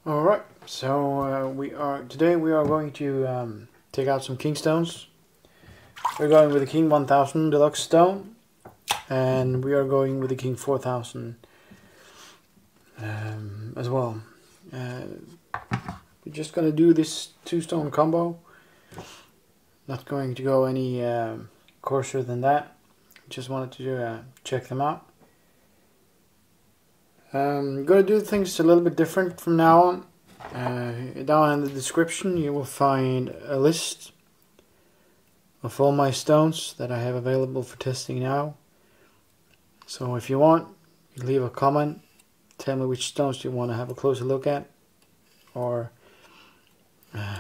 Alright, so today we are going to take out some king stones. We're going with the king 1000 deluxe stone, and we are going with the king 4000 as well. We're just going to do this 2-stone combo. Not going to go any coarser than that. Just wanted to check them out. I'm going to do things a little bit different from now on. Down in the description you will find a list of all my stones that I have available for testing now. So if you want, you leave a comment, tell me which stones you want to have a closer look at, or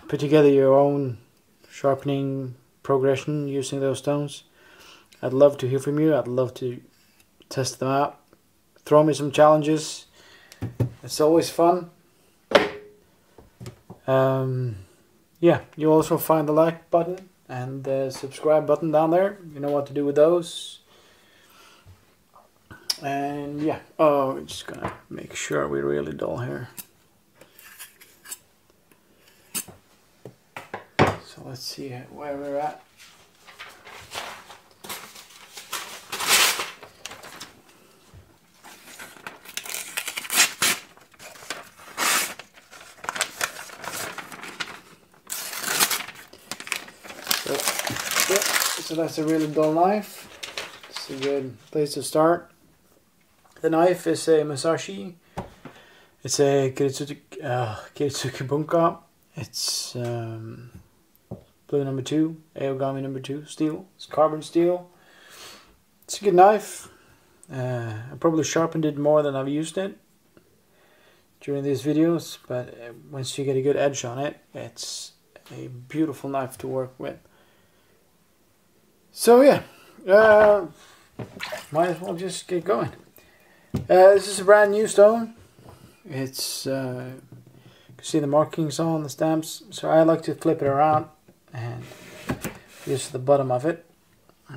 put together your own sharpening progression using those stones. I'd love to hear from you. I'd love to test them out. Throw me some challenges. It's always fun. Yeah, you'll also find the like button and the subscribe button down there. You know what to do with those. And yeah, we're just gonna make sure we're really dull here. So let's see where we're at. So that's a really dull knife. It's a good place to start. The knife is a Musashi. It's a Kiritsuki Bunka. It's blue number 2, Aogami number 2 steel. It's carbon steel. It's a good knife. I probably sharpened it more than I've used it during these videos, but once you get a good edge on it, it's a beautiful knife to work with. So yeah, might as well just get going. This is a brand new stone. It's you can see the markings on the stamps. So I like to flip it around and use the bottom of it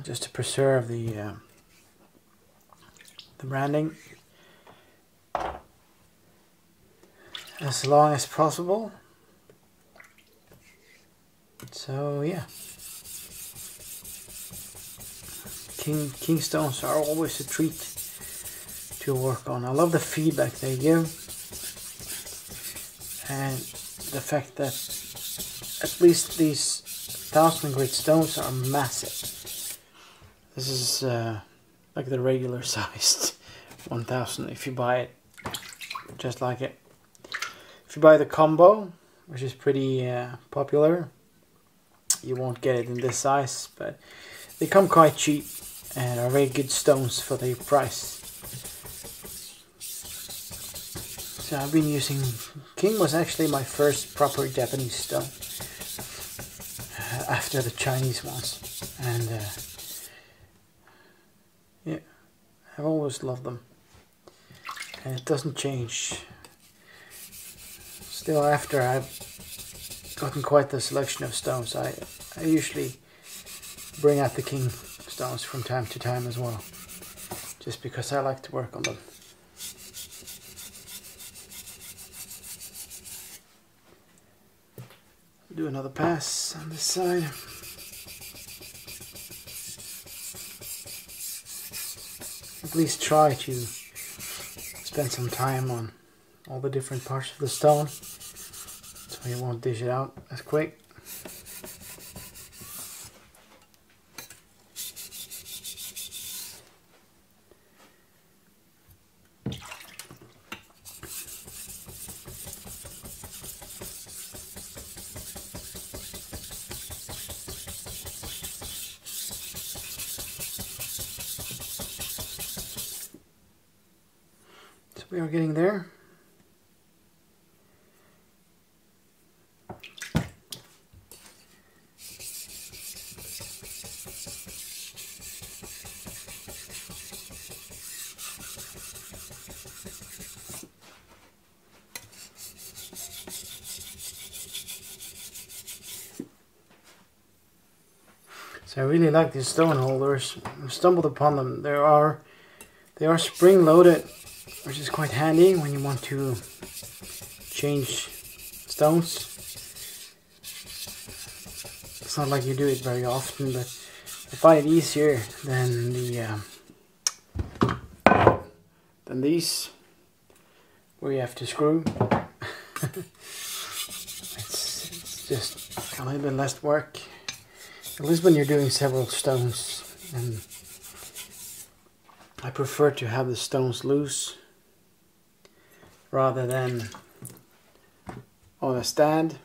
just to preserve the branding as long as possible. So yeah. King stones are always a treat to work on. I love the feedback they give, and the fact that at least these 1000 grit stones are massive. This is like the regular sized 1000 if you buy it just like it. If you buy the combo, which is pretty popular, you won't get it in this size, but they come quite cheap and are very good stones for the price. So I've been using... King was actually my first proper Japanese stone after the Chinese ones, and yeah, I've always loved them, and it doesn't change. Still, after I've gotten quite the selection of stones, I usually bring out the king stones from time to time as well, just because I like to work on them. Do another pass on this side. At least try to spend some time on all the different parts of the stone, so you won't dish it out as quick. We are getting there. So I really like these stone holders. I stumbled upon them. They are spring loaded, which is quite handy when you want to change stones. It's not like you do it very often, but I find it easier than these, where you have to screw. it's just a little bit less work, at least when you're doing several stones. And I prefer to have the stones loose rather than on a stand,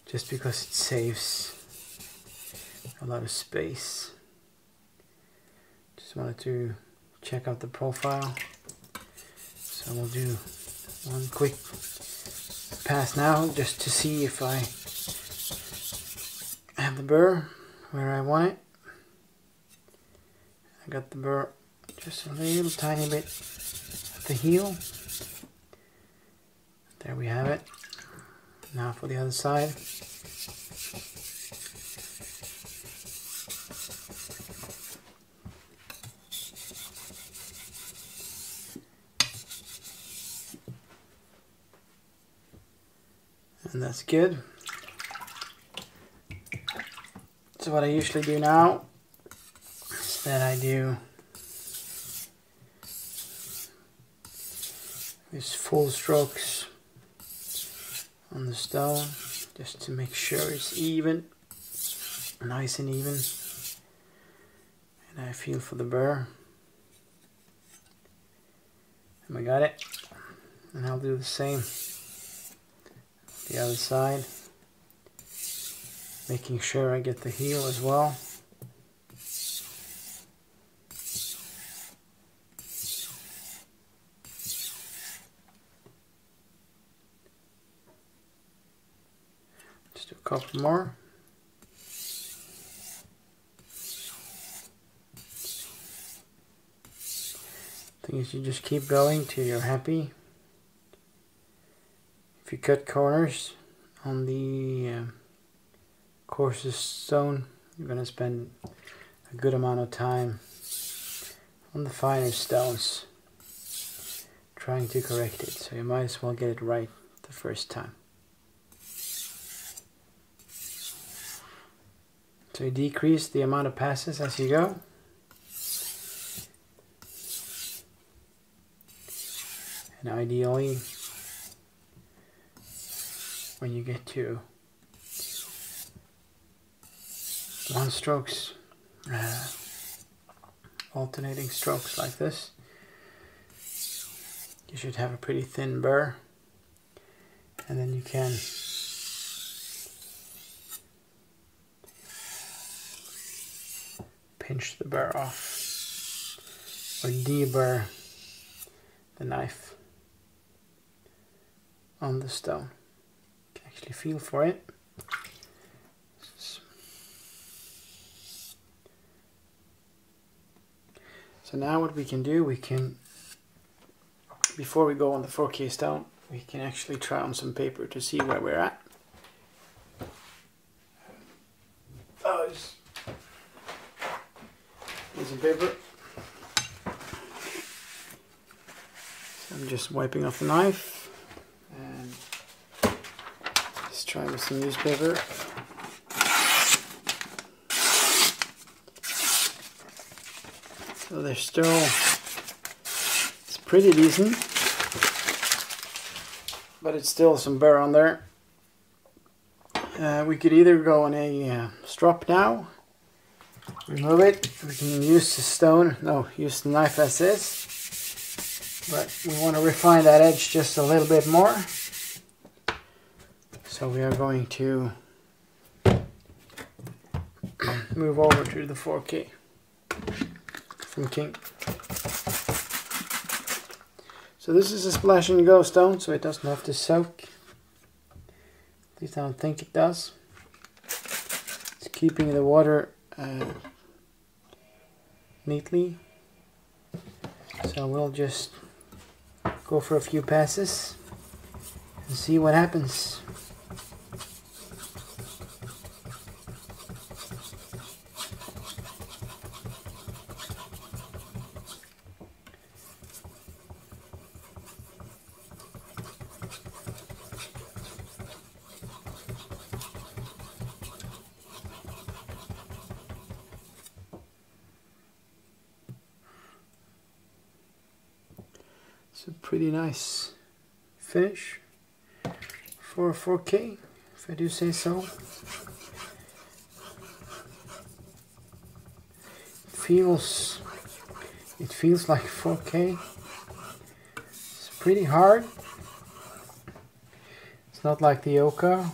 just because it saves a lot of space. Just wanted to check out the profile, so we'll do one quick pass now just to see if I have the burr where I want it. I got the burr just a little tiny bit at the heel. There we have it. Now for the other side. And that's good. So what I usually do now is that I do these full strokes on the stone, just to make sure it's even, nice and even. And I feel for the burr. And we got it. And I'll do the same the other side, making sure I get the heel as well. Just do a couple more. Thing is, you just keep going till you're happy. If you cut corners on the coarsest stone, you're going to spend a good amount of time on the finer stones trying to correct it, so you might as well get it right the first time. So you decrease the amount of passes as you go. And ideally, when you get to one strokes, alternating strokes like this, you should have a pretty thin burr, and then you can pinch the burr off or deburr the knife on the stone. You can actually feel for it. So now what we can do, we can, before we go on the 4K stone, we can actually try on some paper to see where we're at. Oh, here's some paper. So I'm just wiping off the knife and just try with some newspaper. So they're still, it's pretty decent, but it's still some burr on there. We could either go on a strop now, remove it, we can use the stone, no, use the knife as is, but we want to refine that edge just a little bit more. So we are going to move over to the 4K from King. So this is a splash and go stone, so it doesn't have to soak. At least I don't think it does. It's keeping the water neatly. So we'll just go for a few passes and see what happens. It's a pretty nice finish for 4K, if I do say so. It feels like 4K. It's pretty hard. It's not like the Oka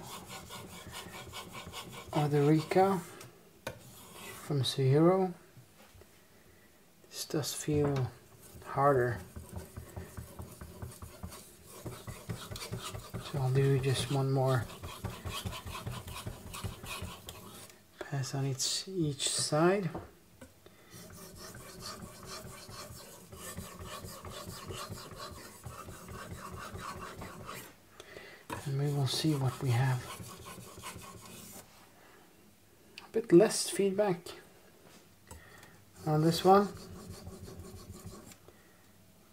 or the Rika from Suehiro. This does feel harder. So I'll do just one more pass on each side. And we will see what we have. A bit less feedback on this one,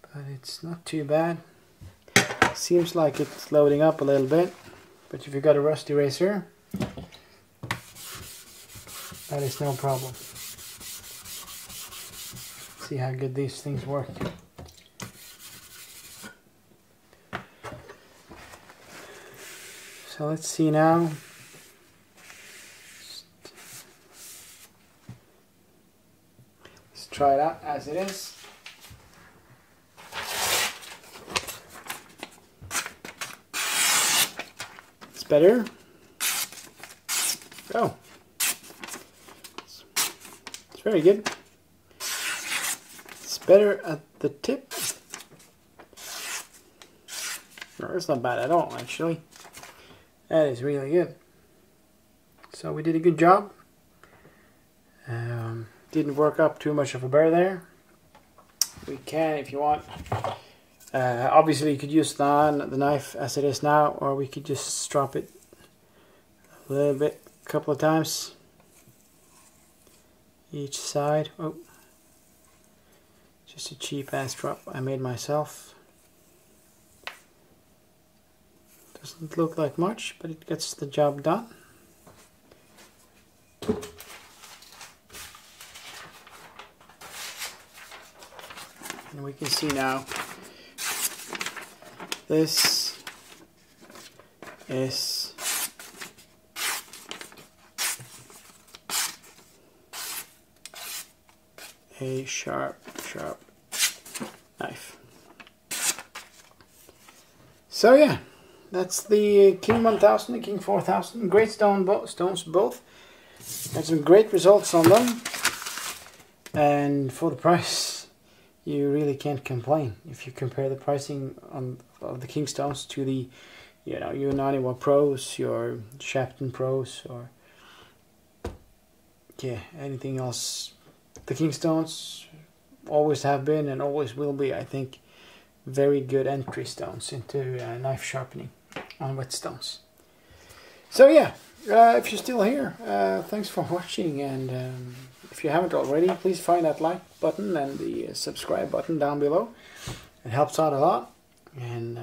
but it's not too bad. Seems like it's loading up a little bit, but if you've got a rusty eraser, that is no problem. See how good these things work. So let's see now. Let's try it out as it is. It's better. Oh, it's very good. It's better at the tip. No, it's not bad at all, actually. That is really good. So we did a good job. Didn't work up too much of a burr there. We can, if you want. Obviously, you could use the knife as it is now, or we could just strop it a little bit, a couple of times each side. Oh, just a cheap ass drop I made myself. Doesn't look like much, but it gets the job done. And we can see now this is a sharp knife. So yeah, that's the King 1000 and King 4000. Great stones both. Had some great results on them, and for the price, you really can't complain. If you compare the pricing of the King stones to the, your Naniwa Pros, your Shapton Pros, or yeah, anything else, the King stones always have been and always will be, I think, very good entry stones into knife sharpening on whetstones. So yeah, if you're still here, thanks for watching, and if you haven't already, please find that like button and the subscribe button down below. It helps out a lot. And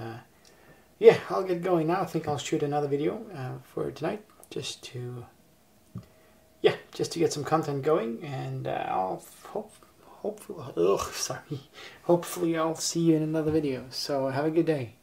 yeah, I'll get going now. I think I'll shoot another video for tonight, just to get some content going, and I'll hopefully I'll see you in another video. So have a good day.